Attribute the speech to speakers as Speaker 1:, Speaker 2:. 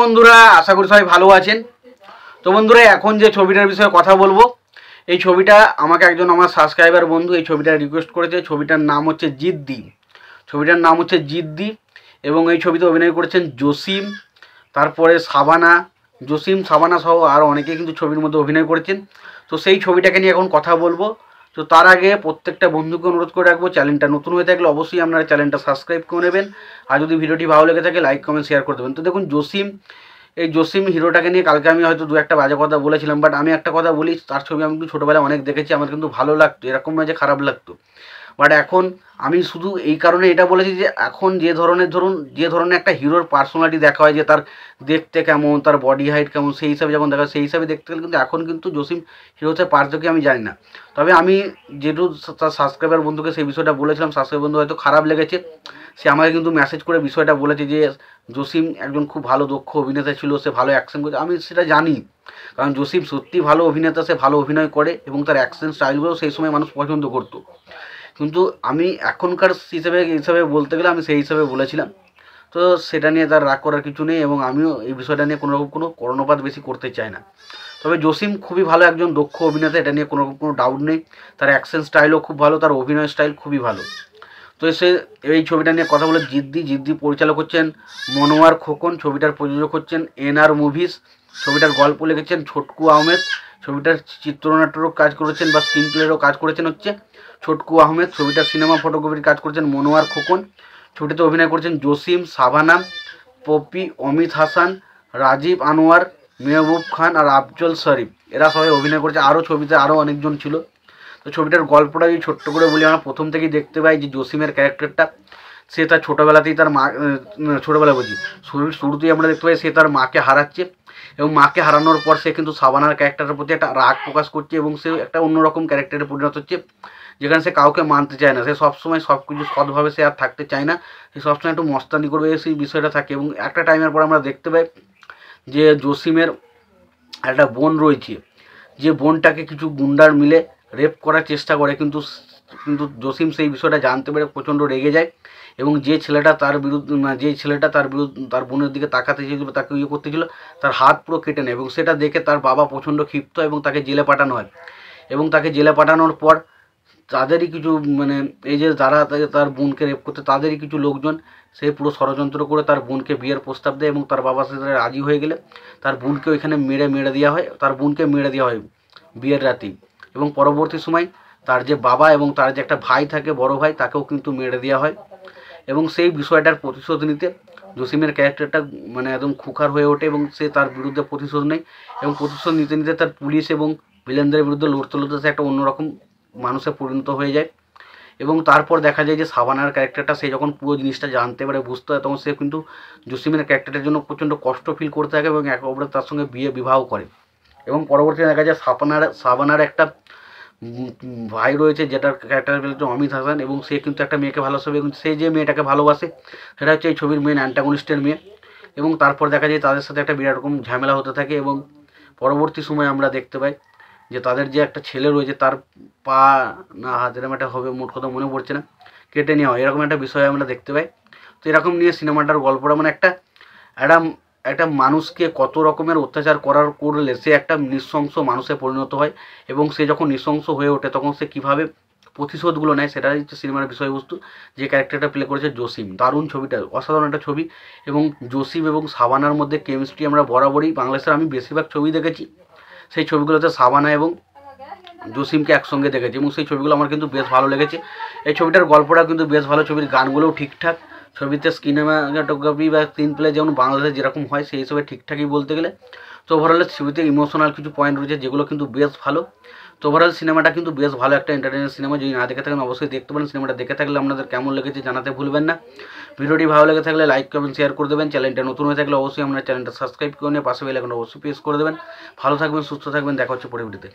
Speaker 1: বন্ধুরা, আশা করি সবাই ভালো আছেন। তো বন্ধুরা, এখন যে ছবিটার বিষয়ে কথা বলবো, এই ছবিটা আমাকে একজন আমার সাবস্ক্রাইবার বন্ধু এই ছবিটা রিকোয়েস্ট করেছে। ছবিটার নাম হচ্ছে জিদ্দি। ছবিটার নাম হচ্ছে জিদ্দি এবং এই ছবিতে অভিনয় করেছেন জসিম, তারপরে সাবানা, জসিম সাবানা সহ আরও অনেকে কিন্তু ছবির মধ্যে অভিনয় করেছেন। তো সেই ছবিটাকে নিয়ে এখন কথা বলবো। তো তার আগে প্রত্যেকটা বন্ধুকে অনুরোধ করে রাখবো, চ্যানেলটা নতুন হয়ে থাকলে অবশ্যই আপনারা চ্যানেলটা সাবস্ক্রাইব করে নেবেন, আর যদি ভিডিওটি ভালো লেগে থাকে লাইক কমেন্ট শেয়ার করে দেবেন। তো দেখুন, এই জসিম হিরোটাকে নিয়ে কালকে আমি হয়তো দু একটা বাজে কথা বলেছিলাম, বাট আমি একটা কথা বলি, তার ছবি আমি কিন্তু ছোটোবেলায় অনেক দেখেছি, আমার কিন্তু ভালো লাগতো, এরকম নয় যে খারাপ লাগতো। বাট এখন আমি শুধু এই কারণে এটা বলেছি যে এখন যে ধরনের একটা হিরোর পার্সোনালিটি দেখা হয়, যে তার দেখতে কেমন, তার বডি হাইট কেমন, সেই হিসাবে যখন দেখা হয়, সেই হিসাবে দেখতে গেলে কিন্তু এখন কিন্তু জসিম হিরো হতে পারতো কি আমি জানি না। তবে আমি যেটু তার সাবস্ক্রাইবার বন্ধুকে সেই বিষয়টা বলেছিলাম, সাবস্ক্রাইবার বন্ধু হয়তো খারাপ লেগেছে, সে আমাকে কিন্তু মেসেজ করে বিষয়টা বলেছে যে জসিম একজন খুব ভালো দক্ষ অভিনেতা ছিল, সে ভালো অ্যাকশন করেছে। আমি সেটা জানি, কারণ জসিম সত্যি ভালো অভিনেতা, সে ভালো অভিনয় করে এবং তার অ্যাকশন স্টাইলগুলো সেই সময় মানুষ পছন্দ করতো। কিন্তু আমি এখনকার হিসাবে বলতে গেলে আমি সেই হিসাবে বলেছিলাম। তো সেটা নিয়ে তার রাগ করার কিছু নেই এবং আমিও এই বিষয়টা নিয়ে কোনো কর্ণপাত বেশি করতে চাই না। তবে জসিম খুবই ভালো একজন দক্ষ অভিনেতা, এটা নিয়ে কোনো ডাউট নেই। তার অ্যাকশন স্টাইলও খুব ভালো, তার অভিনয় স্টাইল খুবই ভালো। তো এই ছবিটা নিয়ে কথা বলে জিদ্দি পরিচালক হচ্ছেন মনোয়ার খোকন, ছবিটার প্রযোজক হচ্ছেন এনআর মুভিজ, ছবিটার গল্প লিখেছেন ছোটকু আহমেদ, ছবিটার চিত্রনাট্যেরও কাজ করেছেন বা স্ক্রিন প্লেরও কাজ করেছেন হচ্ছে ছোটকু আহমেদ, ছবিটার সিনেমা ফটোগ্রাফির কাজ করেছেন মনোয়ার খোকন, ছবিটাতে অভিনয় করেছেন জসিম, সাবানা, পপি, অমিত হাসান, রাজীব আনোয়ার, মেহবুব খান আর আফজল শরীফ, এরা সবাই অভিনয় করেছে। আরও ছবিতে আরও অনেকজন ছিল। তো ছবিটার গল্পটা যদি ছোট্ট করে বলি, আমরা প্রথম থেকেই দেখতে পাই যে জসিমের ক্যারেক্টারটা, সে তার ছোটোবেলাতেই তার মা, ছোটোবেলা বলছি, শুরুতেই আমরা দেখতে পাই সে তার মাকে হারাচ্ছে এবং মাকে হারানোর পর সে কিন্তু সাবানার ক্যারেক্টারের প্রতি একটা রাগ প্রকাশ করছে এবং সে একটা অন্যরকম ক্যারেক্টারে পরিণত হচ্ছে, যেখানে সে কাউকে মানতে চায় না, সে সবসময় সব কিছু সৎভাবে সে আর থাকতে চায় না, সে সবসময় একটু মস্তানি করবে, সেই বিষয়টা থাকে। এবং একটা টাইমের পর আমরা দেখতে পাই যে জসিমের একটা বোন রয়েছে, যে বোনটাকে কিছু গুন্ডার মিলে রেপ করার চেষ্টা করে, কিন্তু জসিম সেই বিষয়টা জানতে পেরে প্রচণ্ড রেগে যায় এবং যে ছেলেটা তার বোনের দিকে তাকাতে চেয়েছিল, তাকে করতেছিল, তার হাত পুরো কেটে নেয় এবং সেটা দেখে তার বাবা প্রচণ্ড ক্ষিপ্ত এবং তাকে জেলে পাঠানো হয়। এবং তাকে জেলে পাঠানোর পর তাদেরই কিছু এই যে যারা তার বোনকে রেপ করতে, তাদেরই কিছু লোকজন সে পুরো ষড়যন্ত্র করে তার বোনকে বিয়ের প্রস্তাব দেয় এবং তার বাবা সাথে রাজি হয়ে গেলে তার বোনকে ওইখানে মেরে দেওয়া হয় বিয়ের রাতেই। এবং পরবর্তী সময় তার যে বাবা এবং তার যে একটা ভাই থাকে, বড় ভাই, তাকেও কিন্তু মেরে দেওয়া হয়। এবং সেই বিষয়টার প্রতিশোধ নিতে জসিমের ক্যারেক্টারটা একদম খুখার হয়ে ওঠে এবং সে তার বিরুদ্ধে প্রতিশোধ নেয় এবং প্রতিশোধ নিতে তার পুলিশ এবং ভিলেনদের বিরুদ্ধে লড়তে সে একটা অন্যরকম মানুষে পরিণত হয়ে যায়। এবং তারপর দেখা যায় যে সাবানার ক্যারেক্টারটা সে যখন পুরো জিনিসটা জানতে পারে, বুঝতে হয়, তখন সে কিন্তু জসিমের ক্যারেক্টারের জন্য প্রচণ্ড কষ্ট ফিল করতে থাকে এবং একে অপরের তার সঙ্গে বিবাহ করে। এবং পরবর্তীতে দেখা যায় সাবানার একটা ভাই রয়েছে, যেটার ক্যারেক্টার হচ্ছে অমিত হাসান, এবং সে কিন্তু একটা মেয়েকে ভালোবাসে এবং সে যে মেয়েটাকে ভালোবাসে সেটা হচ্ছে এই ছবির মেন অ্যান্টাগনিস্টের মেয়ে। এবং তারপর দেখা যায় তাদের সাথে একটা বিরাট রকম ঝামেলা হতে থাকে এবং পরবর্তী সময় আমরা দেখতে পাই যে তাদের যে একটা ছেলে রয়েছে, তার পা না হাত এরকম একটা হবে, মোট কথা মনে পড়ছে না, কেটে নেওয়া হয়, এরকম একটা বিষয় আমরা দেখতে পাই। তো এরকম নিয়ে সিনেমাটার গল্পটা একটা মানুষকে কত রকমের অত্যাচার করলে সে একটা নৃশংস মানুষে পরিণত হয় এবং সে যখন নৃশংস হয়ে ওঠে তখন সে কীভাবে প্রতিশোধগুলো নেয়, সেটাই হচ্ছে সিনেমার বিষয়বস্তু। যে ক্যারেক্টারটা প্লে করেছে জসিম, দারুণ ছবিটা, অসাধারণ একটা ছবি। এবং জসিম এবং সাবানার মধ্যে কেমিস্ট্রি আমরা বরাবরই, বাংলাদেশের আমি বেশিরভাগ ছবি দেখেছি, সেই ছবিগুলোতে সাবানা এবং জসিমকে একসঙ্গে দেখেছি এবং সেই ছবিগুলো আমার কিন্তু বেশ ভালো লেগেছে। এই ছবিটার গল্পটা কিন্তু বেশ ভালো, ছবির গানগুলোও ঠিকঠাক, ছবিতে সিনেমাটোগ্রাফি বা স্ক্রিন প্লে যেমন বাংলাদেশে যেরকম হয় সেই হিসেবে ঠিকঠাকই বলতে গেলে। তো ওভারঅল ছবিতে ইমোশনাল কিছু পয়েন্ট রয়েছে যেগুলো কিন্তু বেশ ভালো। তো ওভারঅল সিনেমাটা কিন্তু বেশ ভালো একটা এন্টারটেইনার সিনেমা, যদি না দেখে থাকেন অবশ্যই দেখতে পারেন। সিনেমাটা দেখে থাকলে আপনাদের কেমন লেগেছে জানাতে ভুলবেন না। ভিডিওটি ভালো লেগে থাকলে লাইক কমেন্ট শেয়ার করে দেবেন। চ্যানেলটা নতুন হয়ে থাকলে অবশ্যই আপনার চ্যানেলটা সাবস্ক্রাইব করে নিয়ে পাশে বেল আইকনটা অবশ্যই প্রেস করে দেবেন। ভালো থাকবেন, সুস্থ থাকবেন, দেখা হচ্ছে পরের ভিডিওতে।